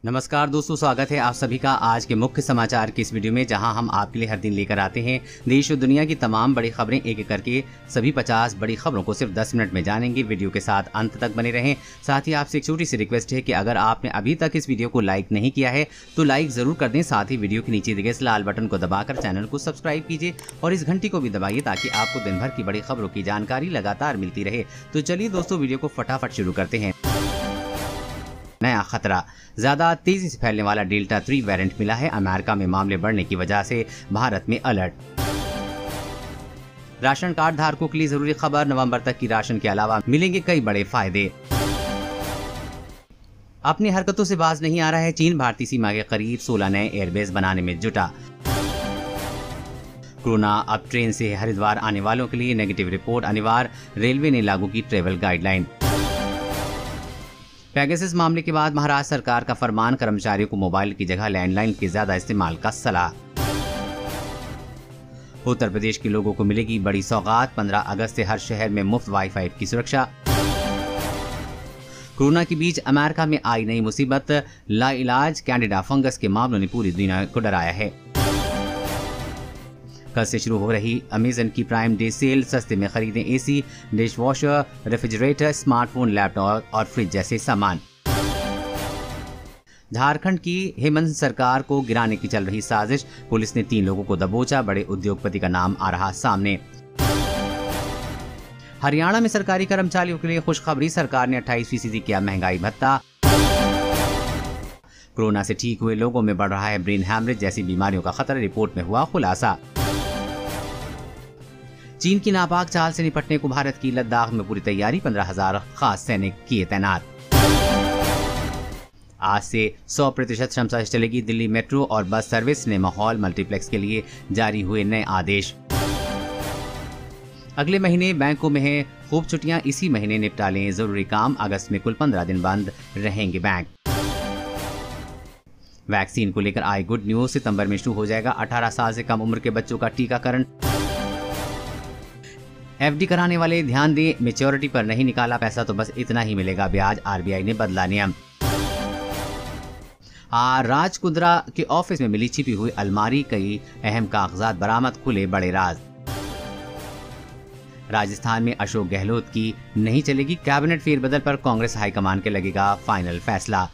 नमस्कार दोस्तों, स्वागत है आप सभी का आज के मुख्य समाचार की इस वीडियो में, जहां हम आपके लिए हर दिन लेकर आते हैं देश और दुनिया की तमाम बड़ी खबरें एक एक करके। सभी 50 बड़ी खबरों को सिर्फ 10 मिनट में जानेंगे। वीडियो के साथ अंत तक बने रहें। साथ ही आपसे एक छोटी सी रिक्वेस्ट है कि अगर आपने अभी तक इस वीडियो को लाइक नहीं किया है तो लाइक जरूर कर दें। साथ ही वीडियो के नीचे दिए इस लाल बटन को दबाकर चैनल को सब्सक्राइब कीजिए और इस घंटी को भी दबाइए ताकि आपको दिन भर की बड़ी खबरों की जानकारी लगातार मिलती रहे। तो चलिए दोस्तों, वीडियो को फटाफट शुरू करते हैं। नया खतरा, ज्यादा तेजी से फैलने वाला डेल्टा 3 वेरिएंट मिला है। अमेरिका में मामले बढ़ने की वजह से भारत में अलर्ट। राशन कार्ड धारकों के लिए जरूरी खबर, नवंबर तक की राशन के अलावा मिलेंगे कई बड़े फायदे। अपनी हरकतों से बाज नहीं आ रहा है चीन, भारतीय सीमा के करीब 16 नए एयरबेस बनाने में जुटा। कोरोना, अब ट्रेन से हरिद्वार आने वालों के लिए नेगेटिव रिपोर्ट अनिवार्य, रेलवे ने लागू की ट्रेवल गाइडलाइन। पेगासस मामले के बाद महाराष्ट्र सरकार का फरमान, कर्मचारियों को मोबाइल की जगह लैंडलाइन के ज्यादा इस्तेमाल का सलाह। उत्तर प्रदेश के लोगों को मिलेगी बड़ी सौगात, 15 अगस्त से हर शहर में मुफ्त वाईफाई की सुरक्षा। कोरोना के बीच अमेरिका में आई नई मुसीबत, लाइलाज कैंडिडा फंगस के मामलों ने पूरी दुनिया को डराया है। कल से शुरू हो रही अमेजन की प्राइम डे सेल, सस्ते में खरीदें AC, dish washer, refrigerator, smartphone, laptop और फ्रिज जैसे सामान। झारखंड की हेमंत सरकार को गिराने की चल रही साजिश, पुलिस ने 3 लोगों को दबोचा, बड़े उद्योगपति का नाम आ रहा सामने। हरियाणा में सरकारी कर्मचारियों के लिए खुशखबरी, सरकार ने 28% किया महंगाई भत्ता। कोरोना से ठीक हुए लोगों में बढ़ रहा है ब्रेन हैमरेज जैसी बीमारियों का खतरा, रिपोर्ट में हुआ खुलासा। चीन की नापाक चाल से निपटने को भारत की लद्दाख में पूरी तैयारी, 15,000 खास सैनिक किए तैनात। आज से 100% क्षमता से चलेगी दिल्ली मेट्रो और बस सर्विस, ने माहौल मल्टीप्लेक्स के लिए जारी हुए नए आदेश। अगले महीने बैंकों में है खूब छुट्टियां, इसी महीने निपटा लें जरूरी काम, अगस्त में कुल 15 दिन बंद रहेंगे बैंक। वैक्सीन को लेकर आई गुड न्यूज, सितंबर में शुरू हो जाएगा 18 साल से कम उम्र के बच्चों का टीकाकरण। एफडी कराने वाले ध्यान दें, मैच्योरिटी पर नहीं निकाला पैसा तो बस इतना ही मिलेगा ब्याज, आरबीआई ने बदला नियम। राज कुंद्रा के ऑफिस में मिली छिपी हुई अलमारी, कई अहम कागजात बरामद, खुले बड़े राज। राजस्थान में अशोक गहलोत की नहीं चलेगी कैबिनेट फेरबदल पर कांग्रेस हाईकमान के लगेगा फाइनल फैसला।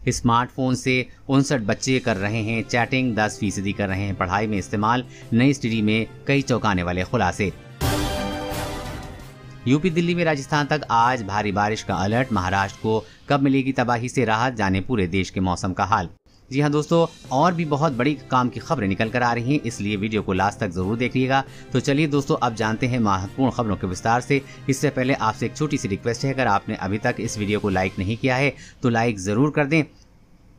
स्मार्टफोन से 59 बच्चे कर रहे हैं चैटिंग, 10% कर रहे हैं पढ़ाई में इस्तेमाल, नई स्टडी में कई चौंकाने वाले खुलासे। यूपी, दिल्ली में राजस्थान तक आज भारी बारिश का अलर्ट, महाराष्ट्र को कब मिलेगी तबाही से राहत, जाने पूरे देश के मौसम का हाल। जी हाँ दोस्तों, और भी बहुत बड़ी काम की खबरें निकल कर आ रही हैं, इसलिए वीडियो को लास्ट तक जरूर देखिएगा। तो चलिए दोस्तों, अब जानते हैं महत्वपूर्ण खबरों के विस्तार से। इससे पहले आपसे एक छोटी सी रिक्वेस्ट है, अगर आपने अभी तक इस वीडियो को लाइक नहीं किया है तो लाइक जरूर कर दें।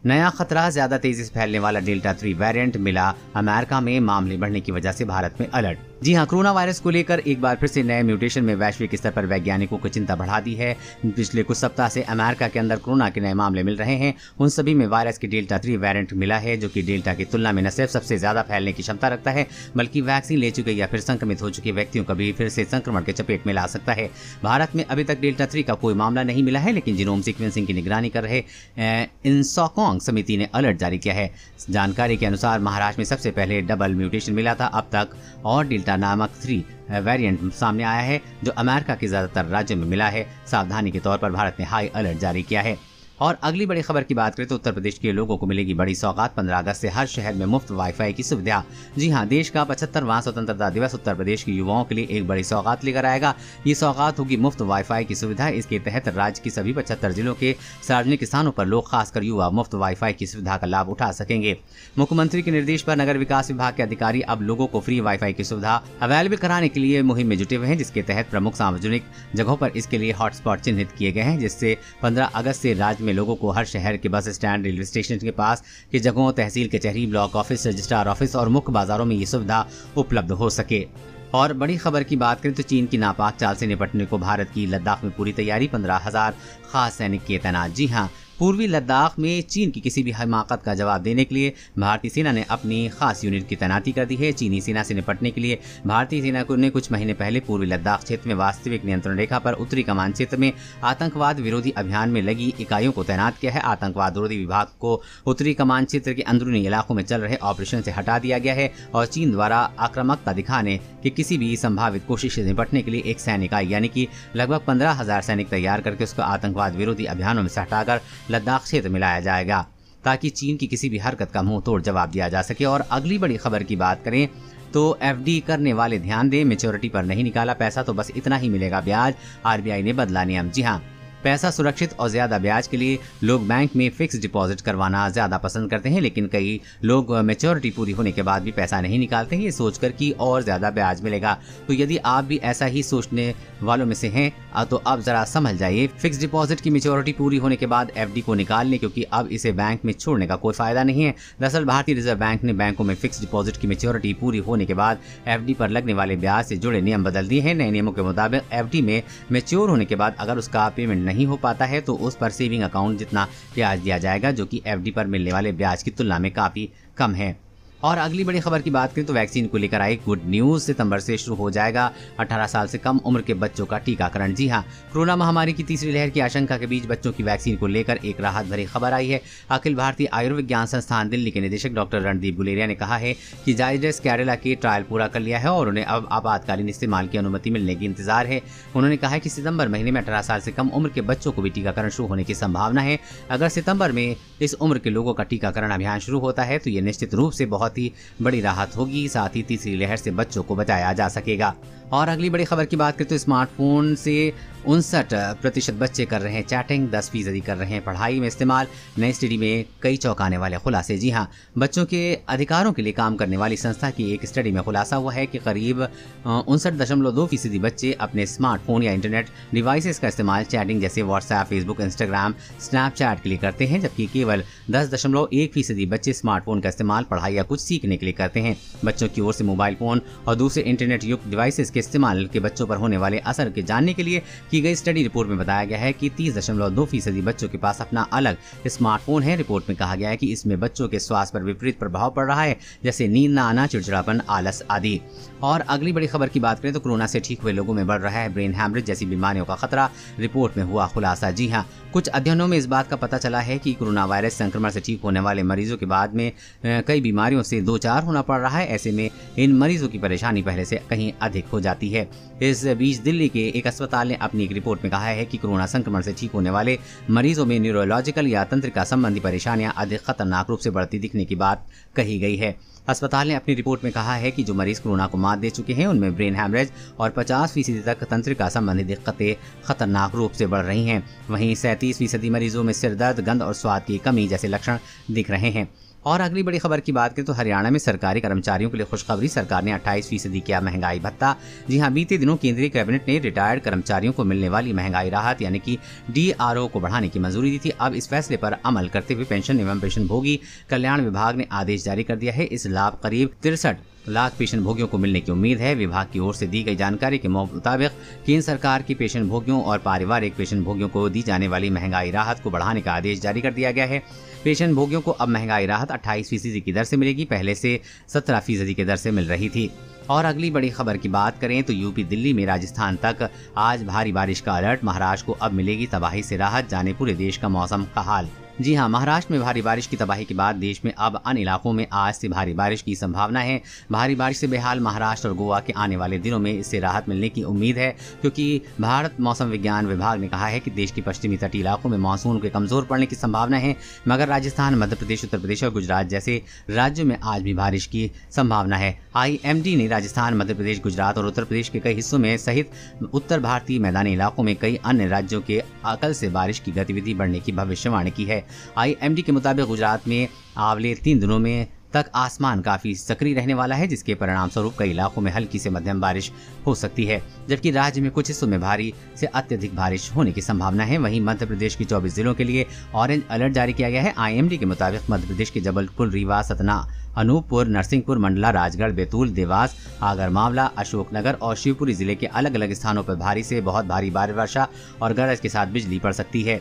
नया खतरा, ज्यादा तेजी से फैलने वाला डेल्टा 3 वेरिएंट मिला, अमेरिका में मामले बढ़ने की वजह से भारत में अलर्ट। जी हां, कोरोना वायरस को लेकर एक बार फिर से नए म्यूटेशन में वैश्विक स्तर पर वैज्ञानिकों को चिंता बढ़ा दी है। पिछले कुछ सप्ताह से अमेरिका के अंदर कोरोना के नए मामले मिल रहे हैं, उन सभी में वायरस की डेल्टा 3 वेरिएंट मिला है, जो कि डेल्टा की तुलना में न सिर्फ सबसे ज्यादा फैलने की क्षमता रखता है, बल्कि वैक्सीन ले चुके या फिर संक्रमित हो चुके व्यक्तियों को भी फिर से संक्रमण के चपेट में ला सकता है। भारत में अभी तक डेल्टा 3 का कोई मामला नहीं मिला है, लेकिन जीनोम सीक्वेंसिंग की निगरानी कर रहे इंसॉकॉन्ग समिति ने अलर्ट जारी किया है। जानकारी के अनुसार महाराष्ट्र में सबसे पहले डबल म्यूटेशन मिला था, अब तक और डेल्टा नामक 3 वेरिएंट सामने आया है, जो अमेरिका के ज्यादातर राज्यों में मिला है। सावधानी के तौर पर भारत ने हाई अलर्ट जारी किया है। और अगली बड़ी खबर की बात करें तो उत्तर प्रदेश के लोगों को मिलेगी बड़ी सौगात, 15 अगस्त से हर शहर में मुफ्त वाईफाई की सुविधा। जी हां, देश का 75वां स्वतंत्रता दिवस उत्तर प्रदेश के युवाओं के लिए एक बड़ी सौगात लेकर आएगा। ये सौगात होगी मुफ्त वाईफाई की सुविधा। इसके तहत राज्य की सभी 75 जिलों के सार्वजनिक स्थानों पर लोग, खासकर युवा, मुफ्त वाईफाई की सुविधा का लाभ उठा सकेंगे। मुख्यमंत्री के निर्देश पर नगर विकास विभाग के अधिकारी अब लोगों को फ्री वाईफाई की सुविधा अवेलेबल कराने के लिए मुहिम में जुटे हुए हैं, जिसके तहत प्रमुख सार्वजनिक जगहों पर इसके लिए हॉटस्पॉट चिन्हित किए गए हैं, जिससे 15 अगस्त से राज्य में लोगों को हर शहर के बस स्टैंड, रेलवे स्टेशन के पास की जगहों, तहसील कचहरी, ब्लॉक ऑफिस, रजिस्ट्रार ऑफिस और मुख्य बाजारों में ये सुविधा उपलब्ध हो सके। और बड़ी खबर की बात करें तो चीन की नापाक चाल से निपटने को भारत की लद्दाख में पूरी तैयारी, 15,000 खास सैनिक किए तैनात। जी हां, पूर्वी लद्दाख में चीन की किसी भी हिमाकत का जवाब देने के लिए भारतीय सेना ने अपनी खास यूनिट की तैनाती कर दी है। चीनी सेना से निपटने के लिए भारतीय सेना ने कुछ महीने पहले पूर्वी लद्दाख क्षेत्र में वास्तविक नियंत्रण रेखा पर उत्तरी कमान क्षेत्र में आतंकवाद विरोधी अभियान में लगी इकाइयों को तैनात किया है। आतंकवाद विरोधी विभाग को उत्तरी कमान क्षेत्र के अंदरूनी इलाकों में चल रहे ऑपरेशन से हटा दिया गया है और चीन द्वारा आक्रामकता दिखाने की किसी भी संभावित कोशिश से निपटने के लिए एक सैन्य इकाई यानी कि लगभग 15,000 सैनिक तैयार करके उसको आतंकवाद विरोधी अभियानों में से हटाकर लद्दाख क्षेत्र में लाया जाएगा ताकि चीन की किसी भी हरकत का मुंह तोड़ जवाब दिया जा सके। और अगली बड़ी खबर की बात करें तो एफडी करने वाले ध्यान दें, मैच्योरिटी पर नहीं निकाला पैसा तो बस इतना ही मिलेगा ब्याज। आरबीआई ने बदला नियम। जी हाँ, पैसा सुरक्षित और ज्यादा ब्याज के लिए लोग बैंक में फिक्स डिपॉजिट करवाना ज्यादा पसंद करते हैं, लेकिन कई लोग मैच्योरिटी पूरी होने के बाद भी पैसा नहीं निकालते हैं ये सोचकर कि और ज्यादा ब्याज मिलेगा। तो यदि आप भी ऐसा ही सोचने वालों में से हैं तो अब जरा समझ जाइए, फिक्स डिपॉजिट की मैच्योरिटी पूरी होने के बाद एफडी को निकाल लें, क्योंकि अब इसे बैंक में छोड़ने का कोई फायदा नहीं है। दरअसल भारतीय रिजर्व बैंक ने बैंकों में फिक्स डिपॉजिट की मैच्योरिटी पूरी होने के बाद एफडी पर लगने वाले ब्याज से जुड़े नियम बदल दिए हैं। नए नियमों के मुताबिक एफडी में मैच्योर होने के बाद अगर उसका पेमेंट नहीं हो पाता है तो उस पर सेविंग अकाउंट जितना ब्याज दिया जाएगा, जो कि एफडी पर मिलने वाले ब्याज की तुलना में काफी कम है। और अगली बड़ी खबर की बात करें तो वैक्सीन को लेकर आई गुड न्यूज। सितंबर से शुरू हो जाएगा 18 साल से कम उम्र के बच्चों का टीकाकरण। जी हां, कोरोना महामारी की तीसरी लहर की आशंका के बीच बच्चों की वैक्सीन को लेकर एक राहत भरी खबर आई है। अखिल भारतीय आयुर्विज्ञान संस्थान दिल्ली के निदेशक डॉक्टर रणदीप गुलेरिया ने कहा है कि जायडस कैडिला के ट्रायल पूरा कर लिया है और उन्हें अब आपातकालीन इस्तेमाल की अनुमति मिलने की इंतजार है। उन्होंने कहा है कि सितंबर महीने में 18 साल से कम उम्र के बच्चों को भी टीकाकरण शुरू होने की संभावना है। अगर सितंबर में इस उम्र के लोगों का टीकाकरण अभियान शुरू होता है तो ये निश्चित रूप से बहुत ही बड़ी राहत होगी, साथ ही तीसरी लहर से बच्चों को बचाया जा सकेगा। और अगली बड़ी खबर की बात करें तो स्मार्टफोन से 59% बच्चे कर रहे हैं चैटिंग, 10% कर रहे हैं पढ़ाई में इस्तेमाल। नई स्टडी में कई चौंकाने वाले खुलासे। जी हाँ, बच्चों के अधिकारों के लिए काम करने वाली संस्था की एक स्टडी में खुलासा हुआ है कि करीब 59.2% बच्चे अपने स्मार्टफोन या इंटरनेट डिवाइसेस का इस्तेमाल चैटिंग जैसे व्हाट्सएप, फेसबुक, इंस्टाग्राम, स्नैपचैट के लिए करते हैं, जबकि केवल 10.1% बच्चे स्मार्टफोन का इस्तेमाल पढ़ाई या कुछ सीखने के लिए करते हैं। बच्चों की ओर से मोबाइल फोन और दूसरे इंटरनेट युक्त डिवाइसेस के इस्तेमाल के बच्चों पर होने वाले असर के जानने के लिए की गई स्टडी रिपोर्ट में बताया गया है कि 30.2% बच्चों के पास अपना अलग स्मार्टफोन है। रिपोर्ट में कहा गया है कि इसमें बच्चों के स्वास्थ्य पर विपरीत प्रभाव पड़ रहा है, जैसे नींद न आना, चिड़चिड़ापन, आलस आदि। और अगली बड़ी खबर की बात करें तो कोरोना से ठीक हुए लोगों में बढ़ रहा है ब्रेन हैमरेज जैसी बीमारियों का खतरा। रिपोर्ट में हुआ खुलासा। जी हाँ, कुछ अध्ययनों में इस बात का पता चला है कि कोरोना वायरस संक्रमण से ठीक होने वाले मरीजों के बाद में कई बीमारियों से दो चार होना पड़ रहा है। ऐसे में इन मरीजों की परेशानी पहले से कहीं अधिक हो जाती है। इस बीच दिल्ली के एक अस्पताल ने अपनी एक रिपोर्ट में कहा है कि कोरोना संक्रमण से ठीक होने वाले मरीजों में न्यूरोलॉजिकल या तंत्रिका संबंधी परेशानियां अधिक खतरनाक रूप से बढ़ती दिखने की बात कही गई है। अस्पताल ने अपनी रिपोर्ट में कहा है कि जो मरीज कोरोना को मात दे चुके हैं उनमें ब्रेन हैमरेज और 50% तक तंत्रिका संबंधी दिक्कतें खतरनाक रूप से बढ़ रही हैं। वहीं 37% मरीजों में सिर दर्द, गंध और स्वाद की कमी जैसे लक्षण दिख रहे हैं। और अगली बड़ी खबर की बात करें तो हरियाणा में सरकारी कर्मचारियों के लिए खुशखबरी। सरकार ने 28% किया महंगाई भत्ता। जी हां, बीते दिनों केंद्रीय कैबिनेट ने रिटायर्ड कर्मचारियों को मिलने वाली महंगाई राहत यानी कि DRO को बढ़ाने की मंजूरी दी थी। अब इस फैसले पर अमल करते हुए पेंशन एवं पेंशनभोगी कल्याण विभाग ने आदेश जारी कर दिया है। इस लाभ करीब 63 लाख पेंशनभोगियों को मिलने की उम्मीद है। विभाग की ओर से दी गई जानकारी के मुताबिक केंद्र सरकार की पेंशनभोगियों और पारिवारिक पेंशनभोगियों को दी जाने वाली महंगाई राहत को बढ़ाने का आदेश जारी कर दिया गया है। पेंशनभोगियों को अब महंगाई राहत 28% की दर से मिलेगी, पहले से 17% की दर से मिल रही थी। और अगली बड़ी खबर की बात करें तो यूपी, दिल्ली में राजस्थान तक आज भारी बारिश का अलर्ट। महाराष्ट्र को अब मिलेगी तबाही से राहत, जाने पूरे देश का मौसम का हाल। जी हां, महाराष्ट्र में भारी बारिश की तबाही के बाद देश में अब अन्य इलाकों में आज से भारी बारिश की संभावना है। भारी बारिश से बेहाल महाराष्ट्र और गोवा के आने वाले दिनों में इससे राहत मिलने की उम्मीद है, क्योंकि भारत मौसम विज्ञान विभाग ने कहा है कि देश के पश्चिमी तटीय इलाकों में मानसून के कमजोर पड़ने की संभावना है, मगर राजस्थान, मध्य प्रदेश, उत्तर प्रदेश और गुजरात जैसे राज्यों में आज भी बारिश की संभावना है। IMD ने राजस्थान, मध्य प्रदेश, गुजरात और उत्तर प्रदेश के कई हिस्सों में सहित उत्तर भारतीय मैदानी इलाकों में कई अन्य राज्यों के कल से बारिश की गतिविधि बढ़ने की भविष्यवाणी की है। IMD के मुताबिक गुजरात में अगले 3 दिनों में तक आसमान काफी सक्रिय रहने वाला है, जिसके परिणाम स्वरूप कई इलाकों में हल्की से मध्यम बारिश हो सकती है, जबकि राज्य में कुछ हिस्सों में भारी से अत्यधिक बारिश होने की संभावना है। वहीं मध्य प्रदेश के 24 जिलों के लिए ऑरेंज अलर्ट जारी किया गया है। IMD के मुताबिक मध्य प्रदेश के जबलपुर, रीवा, सतना, अनूपपुर, नरसिंहपुर, मंडला, राजगढ़, बैतूल, देवास, आगरमावला, अशोकनगर और शिवपुरी जिले के अलग अलग स्थानों पर भारी से बहुत भारी बारिश, वर्षा और गरज के साथ बिजली पड़ सकती है।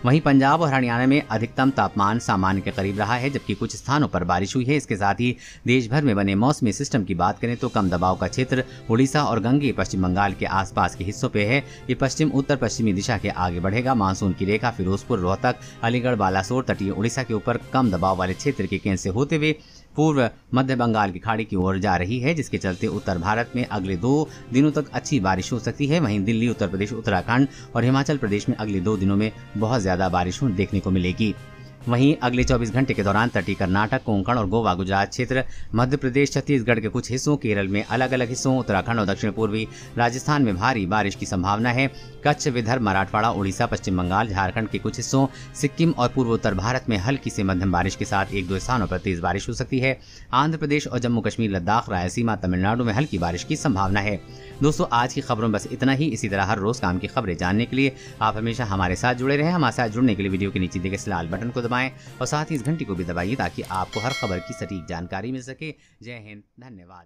वहीं पंजाब और हरियाणा में अधिकतम तापमान सामान्य के करीब रहा है, जबकि कुछ स्थानों पर बारिश हुई है। इसके साथ ही देश भर में बने मौसमी सिस्टम की बात करें तो कम दबाव का क्षेत्र उड़ीसा और गंगेय पश्चिम बंगाल के आसपास के हिस्सों पे है। ये पश्चिम उत्तर पश्चिमी दिशा के आगे बढ़ेगा। मानसून की रेखा फिरोजपुर, रोहतक, अलीगढ़, बालासोर, तटीय उड़ीसा के ऊपर कम दबाव वाले क्षेत्र के केंद्र से होते हुए पूर्व मध्य बंगाल की खाड़ी की ओर जा रही है, जिसके चलते उत्तर भारत में अगले 2 दिनों तक अच्छी बारिश हो सकती है। वहीं दिल्ली, उत्तर प्रदेश, उत्तराखंड और हिमाचल प्रदेश में अगले 2 दिनों में बहुत ज्यादा बारिश देखने को मिलेगी। वहीं अगले 24 घंटे के दौरान तटीय कर्नाटक, कोंकण और गोवा, गुजरात क्षेत्र, मध्य प्रदेश, छत्तीसगढ़ के कुछ हिस्सों, केरल में अलग अलग हिस्सों, उत्तराखंड और दक्षिण पूर्वी राजस्थान में भारी बारिश की संभावना है। कच्छ, विदर्भ, मराठवाड़ा, उड़ीसा, पश्चिम बंगाल, झारखंड के कुछ हिस्सों, सिक्किम और पूर्वोत्तर भारत में हल्की से मध्यम बारिश के साथ 1-2 स्थानों पर तेज बारिश हो सकती है। आंध्र प्रदेश और जम्मू कश्मीर, लद्दाख, रायलसीमा, तमिलनाडु में हल्की बारिश की संभावना है। दोस्तों, आज की खबरों में बस इतना ही। इसी तरह हर रोज काम की खबरें जानने के लिए आप हमेशा हमारे साथ जुड़े रहें। हमारे साथ जुड़ने के लिए वीडियो के नीचे दिए गए लाल बटन को दबाएं और साथ ही इस घंटी को भी दबाइए ताकि आपको हर खबर की सटीक जानकारी मिल सके। जय हिंद, धन्यवाद।